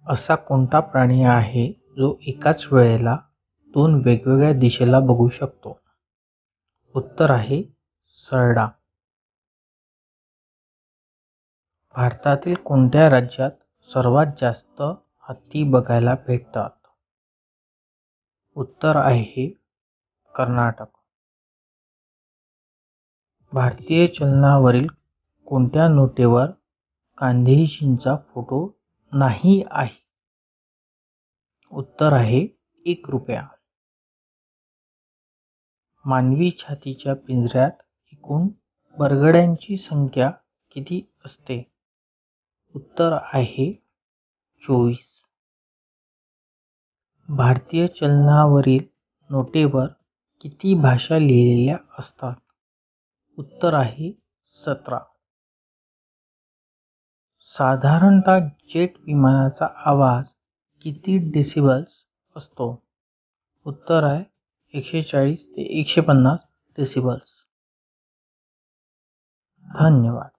असा कोणता प्राणी आहे जो एकाच वेळेला दोन वेगवेगळ्या दिशेला बघू शकतो? उत्तर आहे सरडा. भारतातील कोणत्या राज्यात सर्वात जास्त हत्ती बघायला भेटतात? उत्तर आहे कर्नाटक. भारतीय चलनावरील कोणत्या नोटेवर गांधीजींचा फोटो नाही आहे? उत्तर आहे ₹1. मानवी छातीच्या पिंजऱ्यात एकूण बरगड्यांची संख्या किती असते? उत्तर आहे 24. भारतीय चलनावरील नोटेवर किती भाषा लिहिलेल्या असतात? उत्तर आहे 17. साधारणतः जेट विमानाचा आवाज किती डेसिबल्स असतो? उत्तर आहे 140 ते 150 डेसिबल्स. धन्यवाद.